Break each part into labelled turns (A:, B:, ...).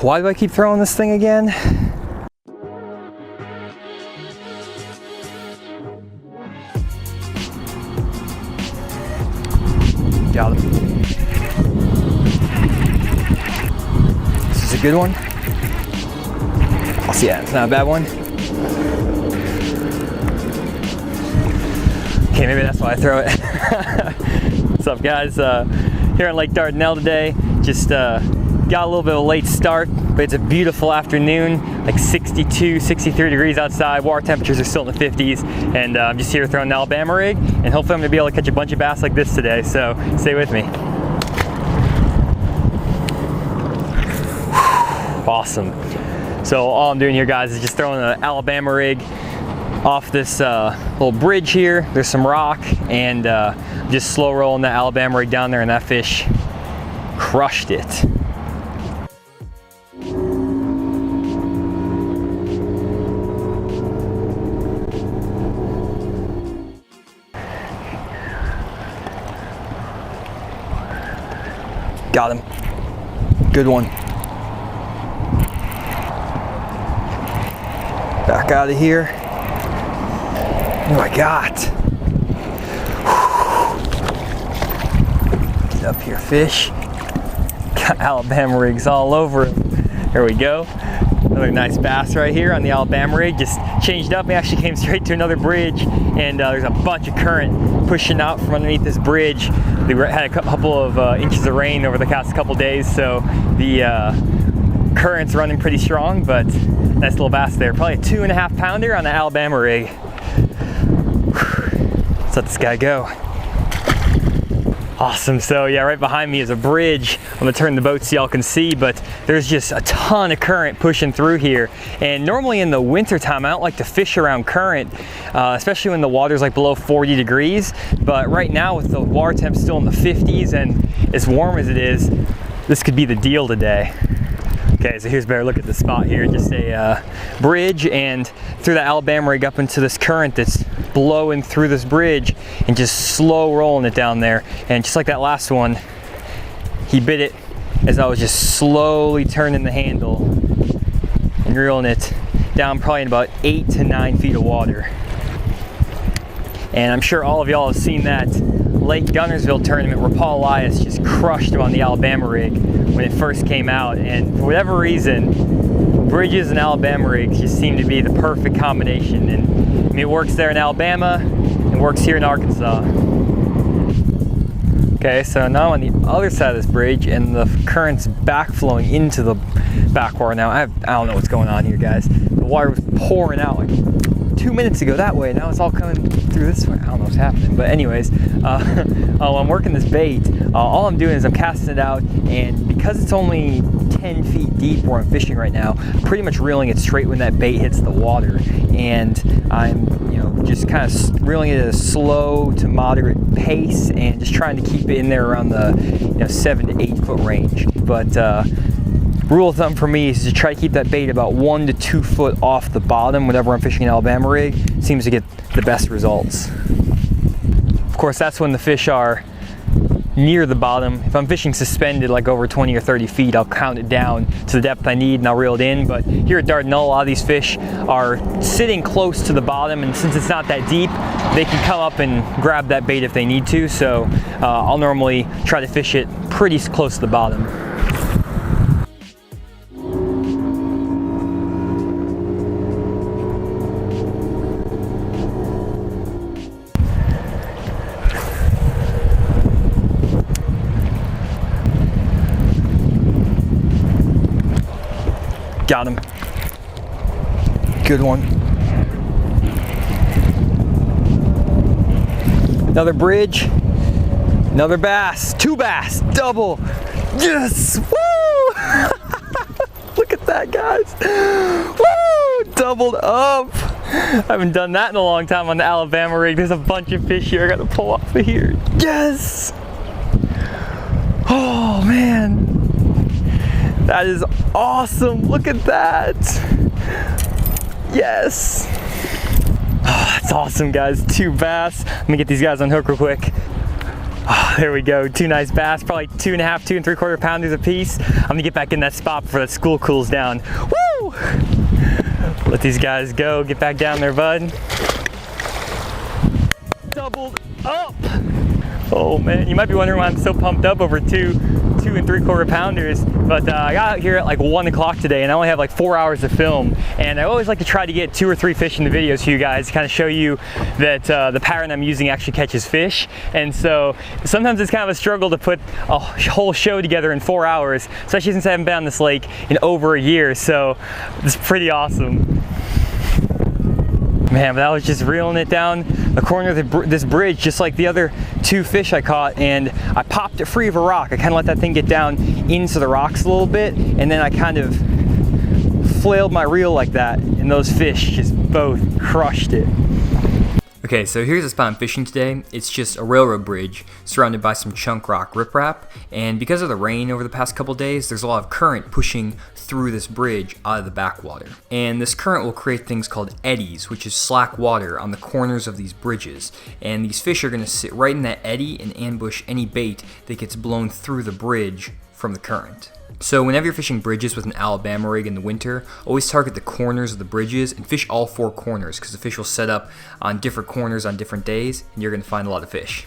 A: Why do I keep throwing this thing again? Got him. This is a good one. I'll see that. It's not a bad one. Okay, maybe that's why I throw it. What's up, guys? Here on Lake Dardanelle today. Just got a little bit of a late start, but it's a beautiful afternoon, like 62, 63 degrees outside. Water temperatures are still in the 50s, and I'm just here throwing an Alabama rig, and hopefully I'm gonna be able to catch a bunch of bass like this today, so stay with me. Awesome. So all I'm doing here, guys, is just throwing an Alabama rig off this little bridge here. There's some rock, and just slow rolling that Alabama rig down there, and that fish crushed it. Got him. Good one. Back out of here. What do I got? Get up here, fish. Got Alabama rigs all over him. There we go. Another nice bass right here on the Alabama rig. Just changed up. He actually came straight to another bridge, and there's a bunch of current pushing out from underneath this bridge. We had a couple of inches of rain over the past couple days, so the current's running pretty strong, but nice little bass there. Probably a 2.5 pounder on the Alabama rig. Let's let this guy go. Awesome. So yeah, right behind me is a bridge. I'm gonna turn the boat so y'all can see, but there's just a ton of current pushing through here. And normally in the winter time, I don't like to fish around current, especially when the water's like below 40 degrees. But right now with the water temp still in the 50s and as warm as it is, this could be the deal today. Okay, so here's a better look at the spot here. Just a bridge, and through the Alabama rig up into this current that's blowing through this bridge and just slow rolling it down there. And just like that last one, he bit it as I was just slowly turning the handle and reeling it down probably in about 8 to 9 feet of water. And I'm sure all of y'all have seen that Lake Gunnersville tournament where Paul Elias just crushed him on the Alabama rig when it first came out, and for whatever reason, bridges and Alabama rigs just seem to be the perfect combination. And I mean, it works there in Alabama, it works here in Arkansas. Okay, so now I'm on the other side of this bridge, and the current's backflowing into the backwater now. I don't know what's going on here, guys. The water was pouring out like 2 minutes ago that way, now it's all coming through this way. I don't know what's happening, but anyways, while I'm working this bait, all I'm doing is I'm casting it out, and because it's only 10 feet deep where I'm fishing right now, I'm pretty much reeling it straight when that bait hits the water, and I'm just kind of reeling it at a slow to moderate pace and just trying to keep it in there around the 7 to 8 foot range. But rule of thumb for me is to try to keep that bait about 1 to 2 foot off the bottom whenever I'm fishing an Alabama rig. Seems to get the best results. Of course, that's when the fish are near the bottom. If I'm fishing suspended like over 20 or 30 feet, I'll count it down to the depth I need and I'll reel it in. But here at Dardanelle, a lot of these fish are sitting close to the bottom, and since it's not that deep, they can come up and grab that bait if they need to. So I'll normally try to fish it pretty close to the bottom. Got him. Good one. Another bridge. Another bass. 2 bass. Double. Yes! Woo! Look at that, guys. Woo! Doubled up. I haven't done that in a long time on the Alabama rig. There's a bunch of fish here I gotta pull off of here. Yes! Oh, man. That is awesome. Look at that. Yes. Oh, that's awesome, guys. 2 bass. Let me get these guys on hook real quick. Oh, there we go, 2 nice bass, probably 2.5, 2 3/4 pounders a piece. I'm gonna get back in that spot before that school cools down. Woo! Let these guys go, get back down there, bud. Doubled up. Oh man, you might be wondering why I'm so pumped up over 2 3/4 pounders, but I got out here at like 1 o'clock today and I only have like 4 hours to film, and I always like to try to get 2 or 3 fish in the videos for you guys to kind of show you that the pattern I'm using actually catches fish. And so sometimes it's kind of a struggle to put a whole show together in 4 hours, especially since I haven't been on this lake in over a year, so it's pretty awesome. Man, but I was just reeling it down the corner of this bridge, just like the other 2 fish I caught, and I popped it free of a rock. I kind of let that thing get down into the rocks a little bit, and then I kind of flailed my reel like that, and those fish just both crushed it. Okay, so here's the spot I'm fishing today. It's just a railroad bridge surrounded by some chunk rock riprap, and because of the rain over the past couple days, there's a lot of current pushing through this bridge out of the backwater. And this current will create things called eddies, which is slack water on the corners of these bridges. And these fish are gonna sit right in that eddy and ambush any bait that gets blown through the bridge from the current. So whenever you're fishing bridges with an Alabama rig in the winter, always target the corners of the bridges and fish all 4 corners, because the fish will set up on different corners on different days, and you're gonna find a lot of fish.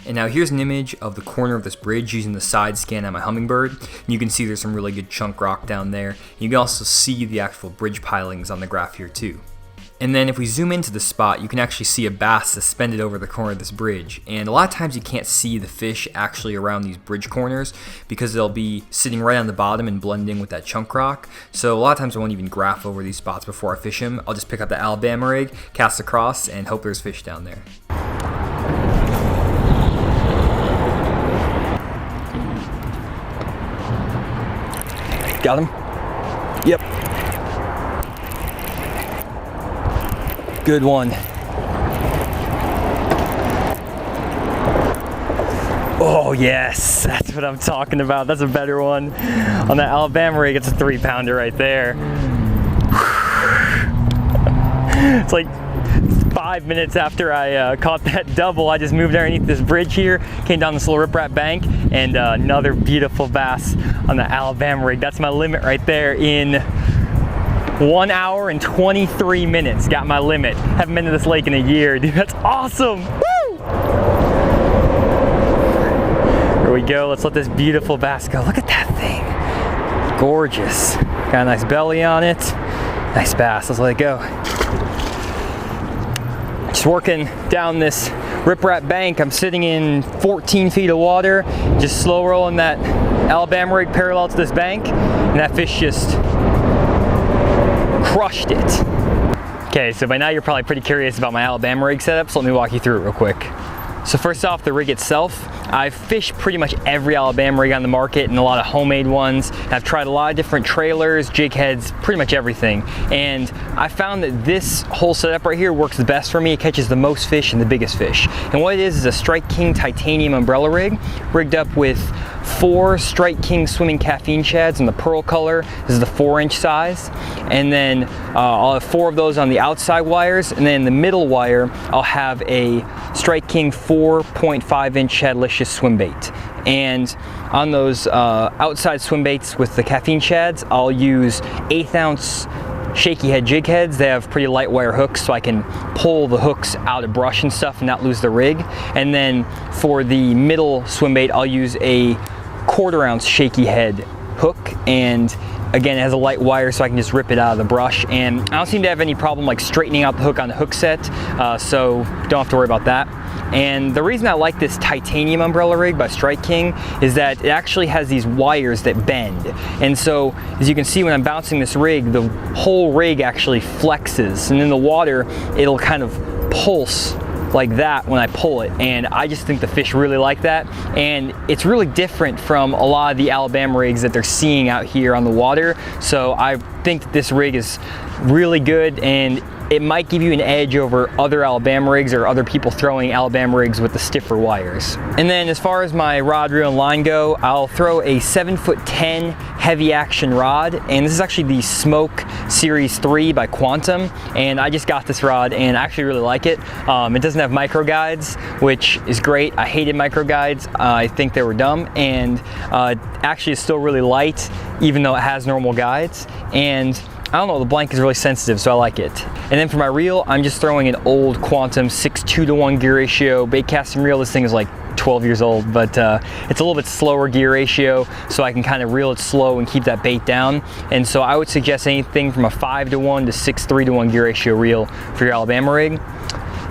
A: And now here's an image of the corner of this bridge using the side scan on my Humminbird. And you can see there's some really good chunk rock down there. You can also see the actual bridge pilings on the graph here too. And then if we zoom into the spot, you can actually see a bass suspended over the corner of this bridge. And a lot of times you can't see the fish actually around these bridge corners because they'll be sitting right on the bottom and blending with that chunk rock. So a lot of times I won't even graph over these spots before I fish them. I'll just pick up the Alabama rig, cast across, and hope there's fish down there. Got him? Yep. Good one. Oh yes, that's what I'm talking about. That's a better one. On that Alabama rig, it's a 3-pounder right there. It's like 5 minutes after I caught that double, I just moved underneath this bridge here, came down this little riprap bank, and another beautiful bass on the Alabama rig. That's my limit right there in 1 hour and 23 minutes. Got my limit. Haven't been to this lake in a year, dude. That's awesome. Woo! Here we go. Let's let this beautiful bass go. Look at that thing. Gorgeous. Got a nice belly on it. Nice bass. Let's let it go. Just working down this riprap bank. I'm sitting in 14 feet of water, just slow rolling that Alabama rig parallel to this bank, and that fish just crushed it. Okay, so by now you're probably pretty curious about my Alabama rig setup, so let me walk you through it real quick. So first off, the rig itself. I've fished pretty much every Alabama rig on the market and a lot of homemade ones. I've tried a lot of different trailers, jig heads, pretty much everything. And I found that this whole setup right here works the best for me. It catches the most fish and the biggest fish. And what it is a Strike King titanium umbrella rig, rigged up with 4 Strike King swimming caffeine shads in the pearl color. This is the 4-inch size. And then I'll have 4 of those on the outside wires. And then the middle wire, I'll have a Strike King 4.5-inch Shadalicious Swimbait. And on those outside swimbaits with the caffeine shads, I'll use 1/8 ounce Shakey head jig heads. They have pretty light wire hooks, so I can pull the hooks out of brush and stuff and not lose the rig. And then for the middle swimbait, I'll use a 1/4 ounce Shakey head hook, and again, it has a light wire, so I can just rip it out of the brush. And I don't seem to have any problem like straightening out the hook on the hook set, so don't have to worry about that. And the reason I like this titanium umbrella rig by Strike King is that it actually has these wires that bend. And so, as you can see when I'm bouncing this rig, the whole rig actually flexes. And in the water, it'll kind of pulse like that when I pull it, and I just think the fish really like that. And it's really different from a lot of the Alabama rigs that they're seeing out here on the water. So I think that this rig is really good, and it might give you an edge over other Alabama rigs or other people throwing Alabama rigs with the stiffer wires. And then as far as my rod, reel, and line go, I'll throw a 7'10" heavy action rod, and this is actually the Smoke Series 3 by Quantum, and I just got this rod and I actually really like it. It doesn't have micro guides, which is great. I hated micro guides. I think they were dumb, and actually it's still really light even though it has normal guides, and I don't know, the blank is really sensitive, so I like it. And then for my reel, I'm just throwing an old Quantum 6:2-to-1 gear ratio bait casting reel. This thing is like 12 years old, but it's a little bit slower gear ratio, so I can kind of reel it slow and keep that bait down. And so I would suggest anything from a 5:1 to 6:3-to-1 gear ratio reel for your Alabama rig.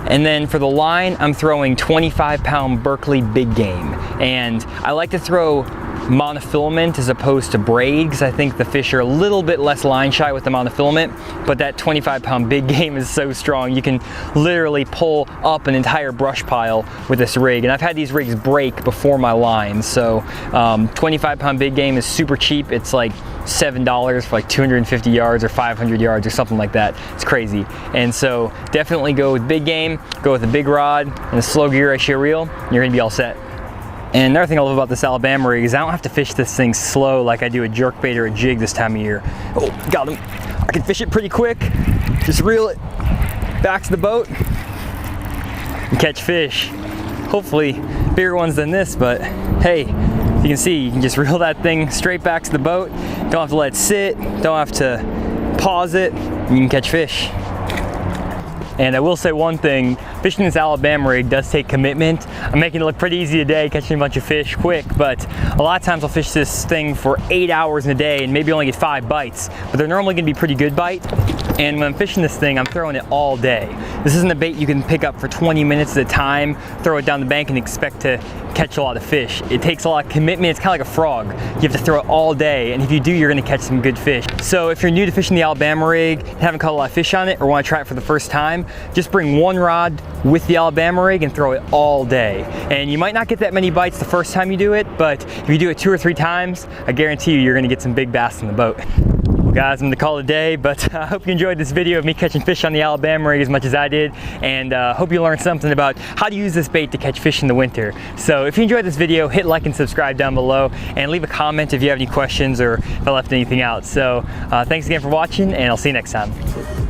A: And then for the line, I'm throwing 25-pound Berkeley big game. And I like to throw monofilament as opposed to braid, because I think the fish are a little bit less line shy with the monofilament, but that 25-pound big game is so strong. You can literally pull up an entire brush pile with this rig, and I've had these rigs break before my line. So 25-pound big game is super cheap. It's like $7 for like 250 yards or 500 yards or something like that. It's crazy. And so definitely go with big game, go with a big rod and a slow gear ratio reel, and you're gonna be all set. And another thing I love about this Alabama rig is I don't have to fish this thing slow like I do a jerkbait or a jig this time of year. Oh, got him. I can fish it pretty quick. Just reel it back to the boat and catch fish. Hopefully bigger ones than this, but hey, you can see, you can just reel that thing straight back to the boat. Don't have to let it sit, don't have to pause it, and you can catch fish. And I will say one thing, fishing this Alabama rig does take commitment. I'm making it look pretty easy today, catching a bunch of fish quick, but a lot of times I'll fish this thing for 8 hours in a day and maybe only get 5 bites, but they're normally gonna be pretty good bite. And when I'm fishing this thing, I'm throwing it all day. This isn't a bait you can pick up for 20 minutes at a time, throw it down the bank and expect to catch a lot of fish. It takes a lot of commitment. It's kind of like a frog. You have to throw it all day, and if you do, you're gonna catch some good fish. So if you're new to fishing the Alabama rig, and haven't caught a lot of fish on it, or wanna try it for the first time, just bring one rod with the Alabama rig and throw it all day. And you might not get that many bites the first time you do it, but if you do it 2 or 3 times, I guarantee you're gonna get some big bass in the boat. Well guys, I'm gonna call it a day, but I hope you enjoyed this video of me catching fish on the Alabama rig as much as I did, and hope you learned something about how to use this bait to catch fish in the winter. So if you enjoyed this video, hit like and subscribe down below, and leave a comment if you have any questions or if I left anything out. So thanks again for watching, and I'll see you next time.